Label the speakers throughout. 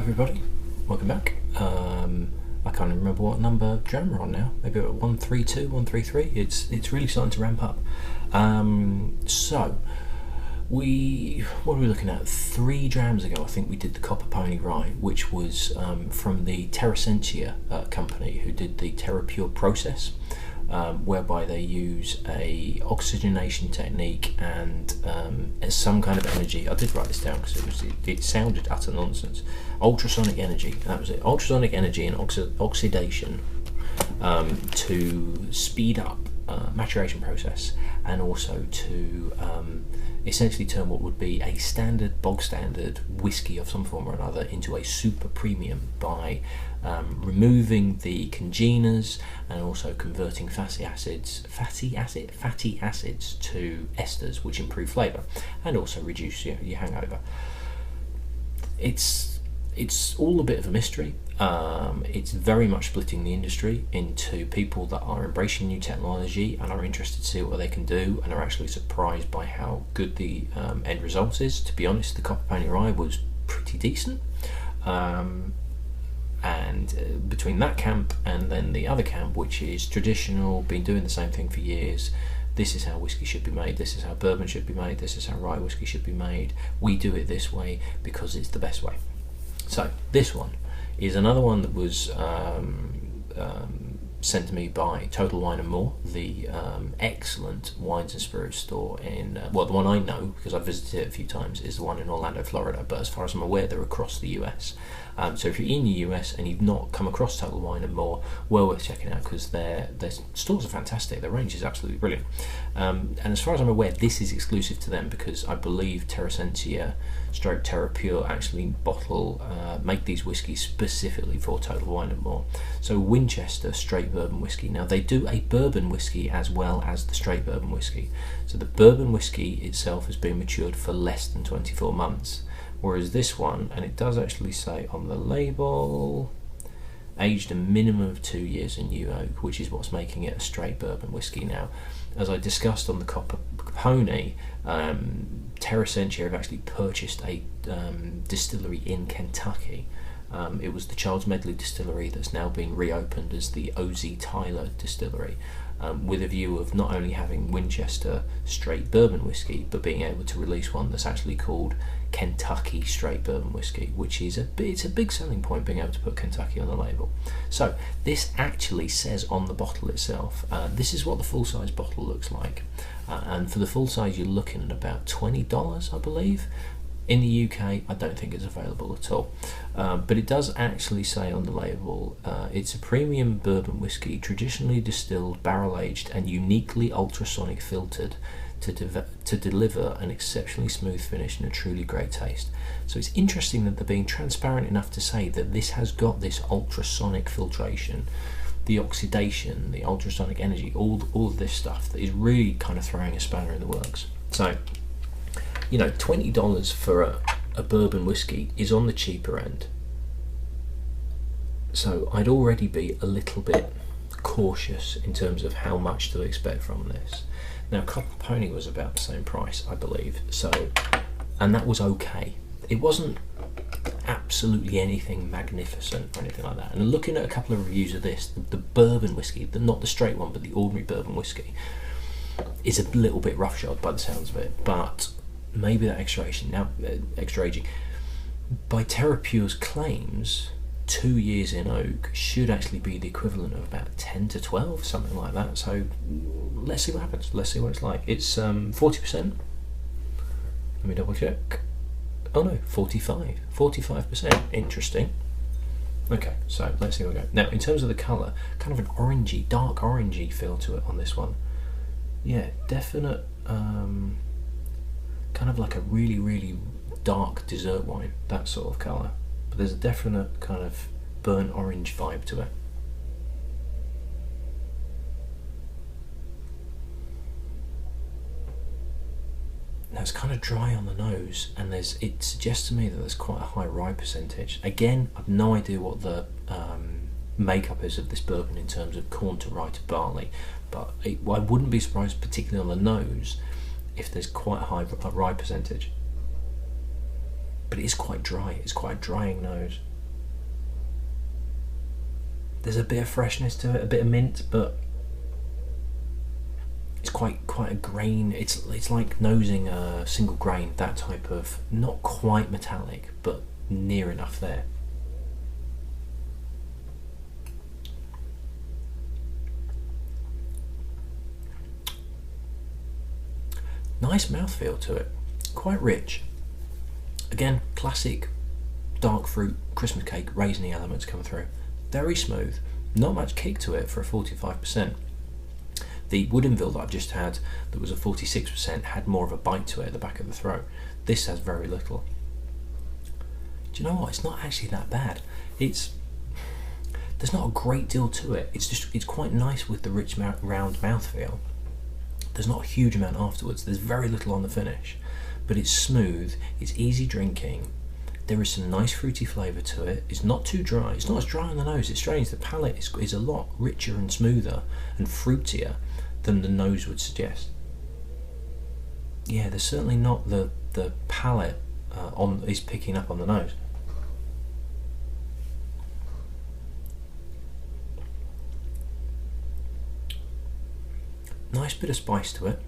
Speaker 1: everybody, welcome back. I can't even remember what number Dram we're on now. Maybe at 132, 133. It's really starting to ramp up. What are we looking at? 3 drams ago, I think we did the Copper Pony Rye, which was from the Terresentia company, who did the Terra Pure process, whereby they use a oxidation technique and some kind of energy. I did write this down because it sounded utter nonsense. Ultrasonic energy, that was it. Ultrasonic energy and oxidation to speed up maturation process, and also to essentially turn what would be a bog standard whiskey of some form or another into a super premium by removing the congeners and also converting fatty acids to esters, which improve flavour and also reduce your hangover. It's all a bit of a mystery. It's very much splitting the industry into people that are embracing new technology and are interested to see what they can do and are actually surprised by how good the end result is. To be honest, the Copper Pony Rye was pretty decent. And between that camp and then the other camp, which is traditional, been doing the same thing for years, this is how whiskey should be made, this is how bourbon should be made, this is how rye whiskey should be made, we do it this way because it's the best way. So this one is another one that was sent to me by Total Wine & More, the excellent wines and spirits store in, the one I know because I've visited it a few times is the one in Orlando, Florida, but as far as I'm aware they're across the US. So if you're in the US and you've not come across Total Wine & More, well worth checking out because their stores are fantastic, their range is absolutely brilliant. And as far as I'm aware, this is exclusive to them because I believe Terresentia / Terra Pure actually make these whiskies specifically for Total Wine & More. So Winchester Straight Bourbon Whiskey. Now they do a bourbon whiskey as well as the straight bourbon whiskey. So the bourbon whiskey itself has been matured for less than 24 months. Whereas this one, and it does actually say on the label, aged a minimum of 2 years in new oak, which is what's making it a straight bourbon whiskey. Now, as I discussed on the Copper Pony, Terresentia have actually purchased a distillery in Kentucky. It was the Charles Medley distillery that's now being reopened as the O.Z. Tyler distillery, with a view of not only having Winchester straight bourbon whiskey, but being able to release one that's actually called Kentucky Straight Bourbon Whiskey, which is it's a big selling point, being able to put Kentucky on the label. So this actually says on the bottle itself, this is what the full-size bottle looks like, and for the full size you're looking at about $20, I believe. In the UK, I don't think it's available at all, but it does actually say on the label, it's a premium bourbon whiskey, traditionally distilled, barrel-aged and uniquely ultrasonic filtered to deliver an exceptionally smooth finish and a truly great taste. So it's interesting that they're being transparent enough to say that this has got this ultrasonic filtration, the oxidation, the ultrasonic energy, all of this stuff that is really kind of throwing a spanner in the works. So, you know, $20 for a bourbon whiskey is on the cheaper end. So I'd already be a little bit cautious in terms of how much to expect from this. Now, Copper Pony was about the same price, I believe. So, and that was okay. It wasn't absolutely anything magnificent or anything like that. And looking at a couple of reviews of this, the bourbon whiskey, not the straight one, but the ordinary bourbon whiskey, is a little bit roughshod by the sounds of it. But maybe that extra aging, by Terra Pure's claims, 2 years in oak should actually be the equivalent of about 10 to 12, something like that. So let's see what happens. Let's see what it's like. It's 40%. Let me double check. Oh no, 45%. Interesting. Okay, so let's see where we go. Now, in terms of the colour, kind of an orangey, dark orangey feel to it on this one. Yeah, definite, kind of like a really, really dark dessert wine, that sort of colour. But there's a definite kind of burnt orange vibe to it. Now it's kind of dry on the nose, and it suggests to me that there's quite a high rye percentage. Again, I've no idea what the makeup is of this bourbon in terms of corn to rye to barley, but I wouldn't be surprised, particularly on the nose, if there's quite a high rye percentage. But it is quite dry. It's quite a drying nose. There's a bit of freshness to it, a bit of mint, but it's quite a grain. It's like nosing a single grain, that type of, not quite metallic, but near enough there. Nice mouthfeel to it, quite rich. Again, classic dark fruit Christmas cake, raisiny elements come through. Very smooth, not much kick to it for a 45%. The Woodinville that I've just had, that was a 46%, had more of a bite to it at the back of the throat. This has very little. Do you know what? It's not actually that bad. There's not a great deal to it. It's quite nice with the rich round mouthfeel. There's not a huge amount afterwards. There's very little on the finish, but it's smooth. It's easy drinking. There is some nice fruity flavour to it. It's not too dry. It's not as dry on the nose. It's strange. The palate is a lot richer and smoother and fruitier than the nose would suggest. Yeah, there's certainly not the palate is picking up on the nose. Nice bit of spice to it.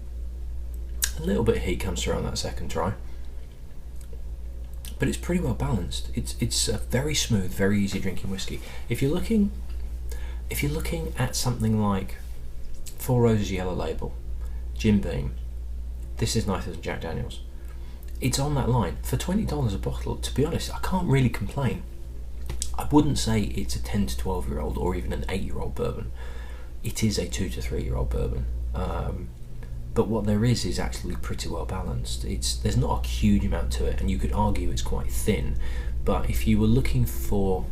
Speaker 1: A little bit of heat comes through on that second try, but it's pretty well balanced. It's a very smooth, very easy drinking whiskey. If you're looking at something like Four Roses Yellow Label, Jim Beam, this is nicer than Jack Daniels. It's on that line for $20 a bottle. To be honest, I can't really complain. I wouldn't say it's a 10 to 12-year-old or even an 8-year-old bourbon. It is a 2 to 3-year-old bourbon. But what there is actually pretty well balanced. There's not a huge amount to it, and you could argue it's quite thin. But if you were looking for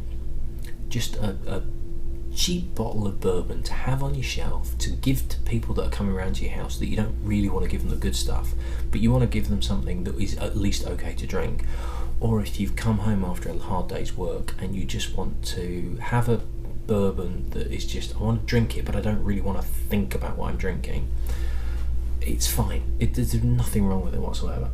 Speaker 1: just a cheap bottle of bourbon to have on your shelf, to give to people that are coming around to your house, that you don't really want to give them the good stuff, but you want to give them something that is at least okay to drink, or if you've come home after a hard day's work and you just want to have a bourbon that is just, I want to drink it but I don't really want to think about what I'm drinking, it's fine. There's nothing wrong with it whatsoever.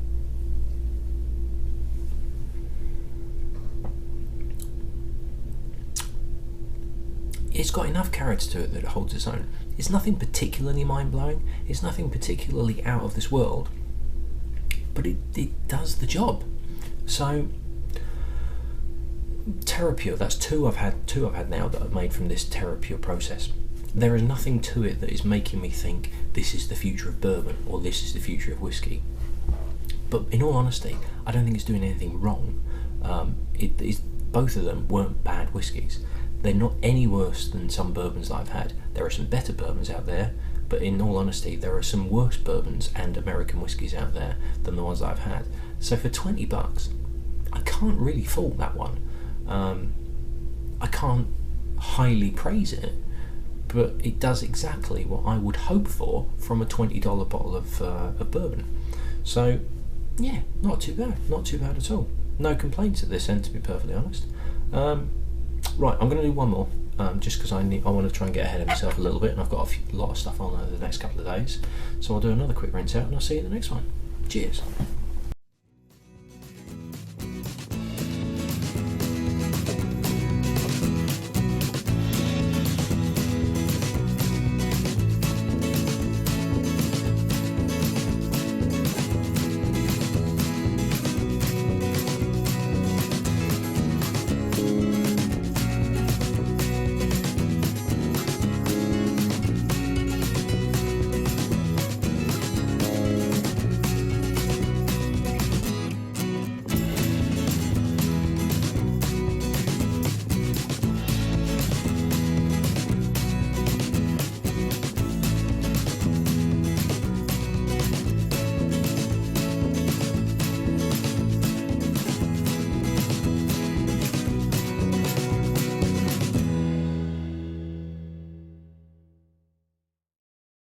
Speaker 1: It's got enough character to it that it holds its own. It's nothing particularly mind-blowing, it's nothing particularly out of this world, but it does the job. So TerraPure, that's two I've had now that I've made from this TerraPure process. There is nothing to it that is making me think this is the future of bourbon or this is the future of whiskey. But in all honesty, I don't think it's doing anything wrong. Both of them weren't bad whiskies. They're not any worse than some bourbons that I've had. There are some better bourbons out there, but in all honesty, there are some worse bourbons and American whiskies out there than the ones that I've had. So for $20, I can't really fault that one. I can't highly praise it, but it does exactly what I would hope for from a $20 bottle of bourbon. So yeah, not too bad at all. No complaints at this end, to be perfectly honest. Right, I'm going to do one more, just because I want to try and get ahead of myself a little bit, and I've got a lot of stuff on over the next couple of days. So I'll do another quick rinse out, and I'll see you in the next one. Cheers.